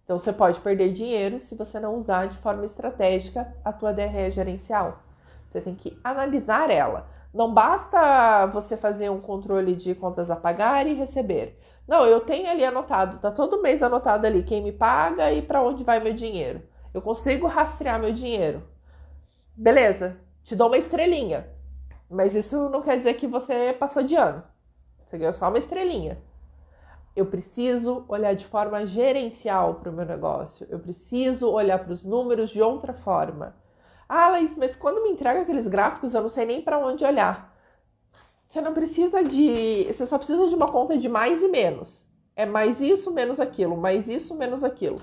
Então, você pode perder dinheiro se você não usar de forma estratégica a tua DRE gerencial. Você tem que analisar ela. Não basta você fazer um controle de contas a pagar e receber. Não, eu tenho ali anotado, tá todo mês anotado ali quem me paga e para onde vai meu dinheiro. Eu consigo rastrear meu dinheiro. Beleza, te dou uma estrelinha. Mas isso não quer dizer que você passou de ano. Você ganhou só uma estrelinha. Eu preciso olhar de forma gerencial para o meu negócio. Eu preciso olhar para os números de outra forma. Ah, Laís, mas quando me entrega aqueles gráficos, eu não sei nem para onde olhar. Você não precisa Você só precisa de uma conta de mais e menos. É mais isso, menos aquilo. Mais isso, menos aquilo.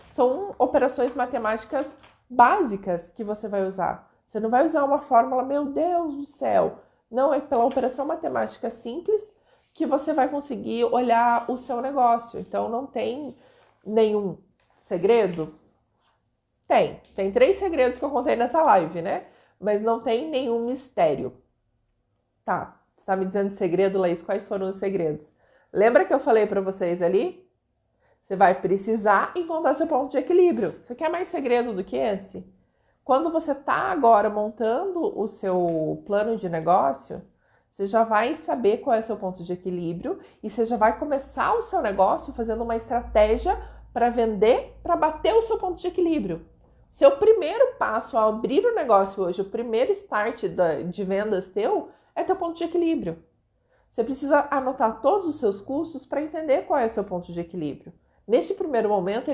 São operações matemáticas básicas que você vai usar. Você não vai usar uma fórmula, meu Deus do céu. Não, é pela operação matemática simples que você vai conseguir olhar o seu negócio. Então, não tem nenhum segredo? Tem 3 segredos que eu contei nessa live, né? Mas não tem nenhum mistério. Tá, você tá me dizendo de segredo, Laís? Quais foram os segredos? Lembra que eu falei para vocês ali? Você vai precisar encontrar seu ponto de equilíbrio. Você quer mais segredo do que esse? Quando você tá agora montando o seu plano de negócio, você já vai saber qual é o seu ponto de equilíbrio e você já vai começar o seu negócio fazendo uma estratégia para vender, para bater o seu ponto de equilíbrio. Seu primeiro passo ao abrir o negócio hoje, o primeiro start de vendas teu, é teu ponto de equilíbrio. Você precisa anotar todos os seus custos para entender qual é o seu ponto de equilíbrio. Neste primeiro momento,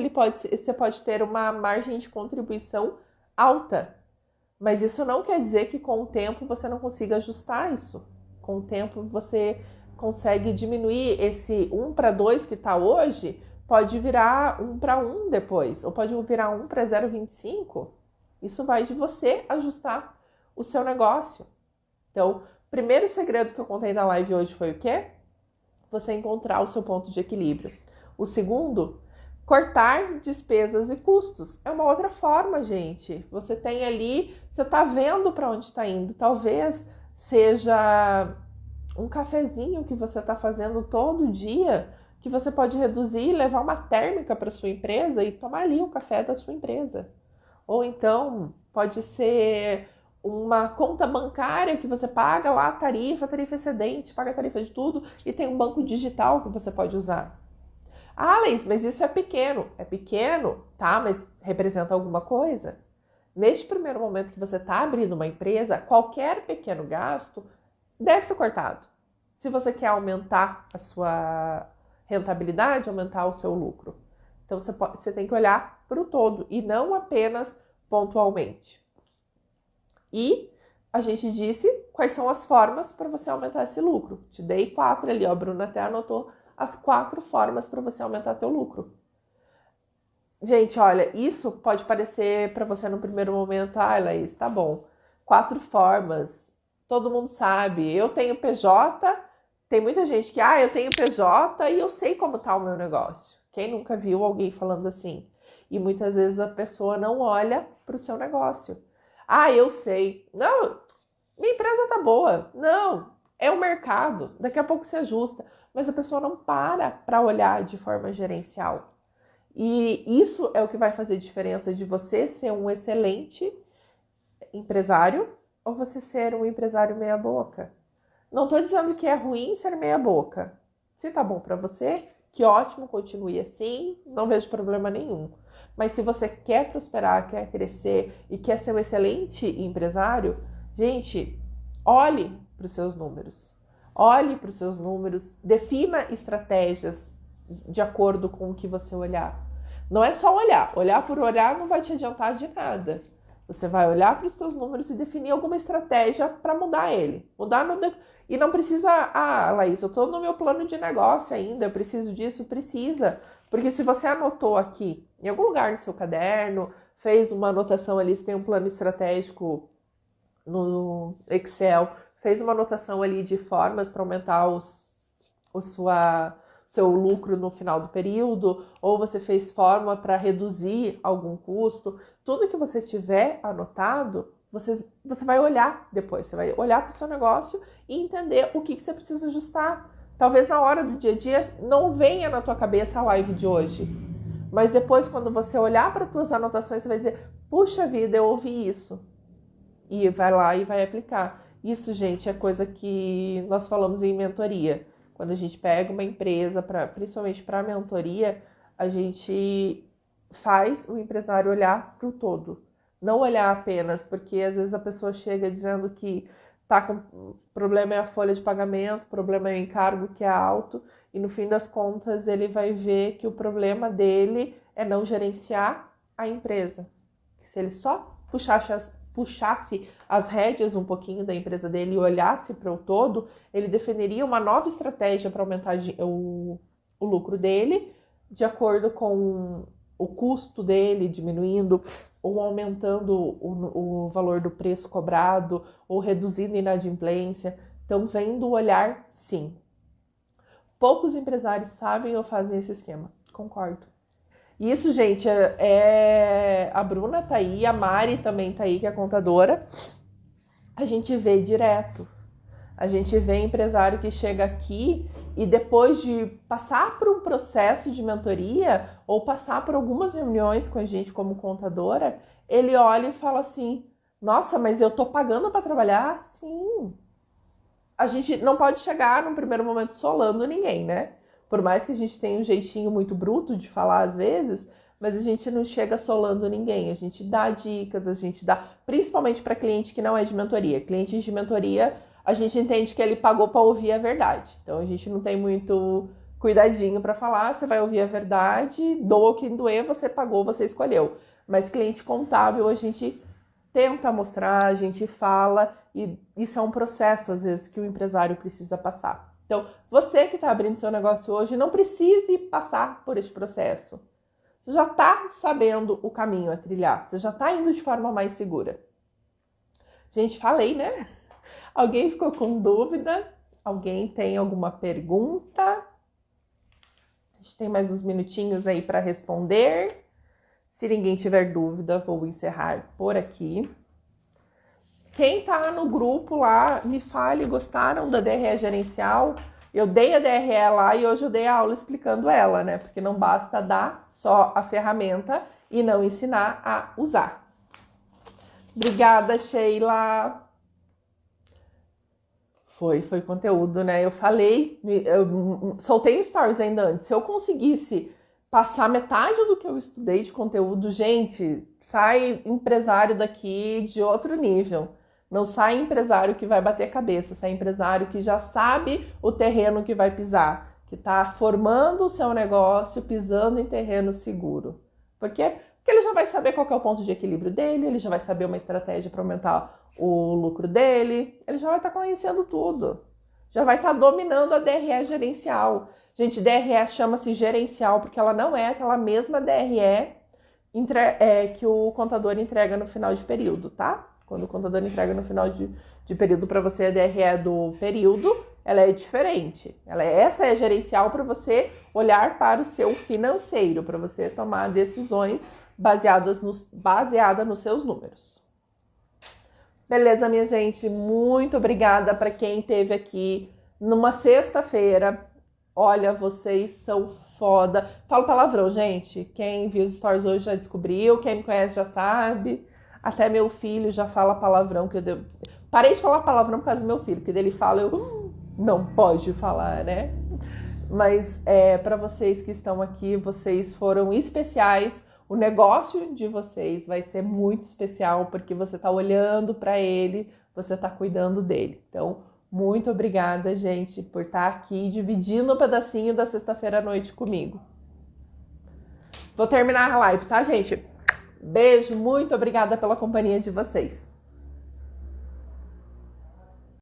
você pode ter uma margem de contribuição alta, mas isso não quer dizer que com o tempo você não consiga ajustar isso. Com o tempo você consegue diminuir esse 1 para 2 que está hoje, pode virar 1 para 1 depois, ou pode virar 1 para 0,25. Isso vai de você ajustar o seu negócio. Então, o primeiro segredo que eu contei na live hoje foi o quê? Você encontrar o seu ponto de equilíbrio. O segundo, cortar despesas e custos. É uma outra forma, gente. Você tem ali, você está vendo para onde está indo. Talvez seja um cafezinho que você está fazendo todo dia, que você pode reduzir e levar uma térmica para sua empresa e tomar ali o café da sua empresa. Ou então, pode ser uma conta bancária que você paga lá tarifa excedente, paga tarifa de tudo e tem um banco digital que você pode usar. Ah, Laís, mas isso é pequeno. É pequeno, tá, mas representa alguma coisa? Neste primeiro momento que você está abrindo uma empresa, qualquer pequeno gasto deve ser cortado. Se você quer aumentar a sua rentabilidade, aumentar o seu lucro. Então, você tem que olhar para o todo e não apenas pontualmente. E a gente disse quais são as formas para você aumentar esse lucro. Te dei 4 ali, ó. A Bruna até anotou as 4 formas para você aumentar teu lucro. Gente, olha, isso pode parecer para você no primeiro momento, ah, Laís, tá bom. 4 formas, todo mundo sabe. Eu tenho PJ, tem muita gente que, eu tenho PJ e eu sei como tá o meu negócio. Quem nunca viu alguém falando assim? E muitas vezes a pessoa não olha para o seu negócio. Ah, eu sei. Não, minha empresa tá boa. Não, é o mercado. Daqui a pouco se ajusta. Mas a pessoa não para olhar de forma gerencial. E isso é o que vai fazer diferença de você ser um excelente empresário ou você ser um empresário meia boca. Não estou dizendo que é ruim ser meia boca. Se tá bom para você, que ótimo, continue assim, não vejo problema nenhum. Mas se você quer prosperar, quer crescer e quer ser um excelente empresário, gente, olhe para os seus números. Olhe para os seus números, defina estratégias de acordo com o que você olhar. Não é só olhar. Olhar por olhar não vai te adiantar de nada. Você vai olhar para os seus números e definir alguma estratégia para mudar ele. E não precisa, Laís, eu estou no meu plano de negócio ainda, eu preciso disso, precisa. Porque se você anotou aqui, em algum lugar no seu caderno, fez uma anotação ali, se tem um plano estratégico no Excel, fez uma anotação ali de formas para aumentar seu lucro no final do período, ou você fez forma para reduzir algum custo, tudo que você tiver anotado, você vai olhar depois, você vai olhar para o seu negócio e entender o que você precisa ajustar. Talvez na hora do dia a dia não venha na tua cabeça a live de hoje, mas depois quando você olhar para as tuas anotações, você vai dizer, puxa vida, eu ouvi isso. E vai lá e vai aplicar. Isso, gente, é coisa que nós falamos em mentoria. Quando a gente pega uma empresa, principalmente para mentoria, a gente faz o empresário olhar para o todo. Não olhar apenas, porque às vezes a pessoa chega dizendo que tá com problema é a folha de pagamento, problema é o encargo que é alto, e no fim das contas ele vai ver que o problema dele é não gerenciar a empresa. Se ele só puxasse as rédeas um pouquinho da empresa dele e olhasse para o todo, ele definiria uma nova estratégia para aumentar o lucro dele, de acordo com o custo dele diminuindo, ou aumentando o valor do preço cobrado, ou reduzindo a inadimplência. Então, vem do olhar, sim. Poucos empresários sabem ou fazem esse esquema. Concordo. Isso, gente, a Bruna tá aí, a Mari também tá aí, que é contadora. A gente vê direto. A gente vê empresário que chega aqui e depois de passar por um processo de mentoria ou passar por algumas reuniões com a gente como contadora, ele olha e fala assim, nossa, mas eu tô pagando para trabalhar? Sim. A gente não pode chegar num primeiro momento solando ninguém, né? Por mais que a gente tenha um jeitinho muito bruto de falar às vezes, mas a gente não chega solando ninguém. A gente dá dicas, a gente dá, principalmente para cliente que não é de mentoria. Clientes de mentoria, a gente entende que ele pagou para ouvir a verdade. Então a gente não tem muito cuidadinho para falar, você vai ouvir a verdade, doa quem doer, você pagou, você escolheu. Mas cliente contábil, a gente tenta mostrar, a gente fala, e isso é um processo, às vezes, que o empresário precisa passar. Então, você que está abrindo seu negócio hoje, não precise passar por esse processo. Você já está sabendo o caminho a trilhar, você já está indo de forma mais segura. Gente, falei, né? Alguém ficou com dúvida? Alguém tem alguma pergunta? A gente tem mais uns minutinhos aí para responder. Se ninguém tiver dúvida, vou encerrar por aqui. Quem tá no grupo lá, me fale, gostaram da DRE gerencial? Eu dei a DRE lá e hoje eu dei a aula explicando ela, né? Porque não basta dar só a ferramenta e não ensinar a usar. Obrigada, Sheila. Foi conteúdo, né? Eu falei, eu soltei stories ainda antes. Se eu conseguisse passar metade do que eu estudei de conteúdo, gente, sai empresário daqui de outro nível. Não sai empresário que vai bater cabeça, sai empresário que já sabe o terreno que vai pisar, que está formando o seu negócio, pisando em terreno seguro. Porque ele já vai saber qual que é o ponto de equilíbrio dele, ele já vai saber uma estratégia para aumentar o lucro dele, ele já vai estar conhecendo tudo. Já vai estar dominando a DRE gerencial. Gente, DRE chama-se gerencial porque ela não é aquela mesma DRE que o contador entrega no final de período, tá? Quando o contador entrega no final de período para você a DRE do período, ela é diferente. Essa é gerencial para você olhar para o seu financeiro, para você tomar decisões baseada nos seus números. Beleza, minha gente? Muito obrigada para quem esteve aqui numa sexta-feira. Olha, vocês são foda. Falo palavrão, gente. Quem viu os stories hoje já descobriu, quem me conhece já sabe. Até meu filho já fala palavrão. Parei de falar palavrão por causa do meu filho, porque ele fala, eu não pode falar, né? Mas para vocês que estão aqui, vocês foram especiais. O negócio de vocês vai ser muito especial, porque você está olhando para ele, você está cuidando dele. Então, muito obrigada, gente, por estar aqui dividindo um pedacinho da sexta-feira à noite comigo. Vou terminar a live, tá, gente? Beijo, muito obrigada pela companhia de vocês.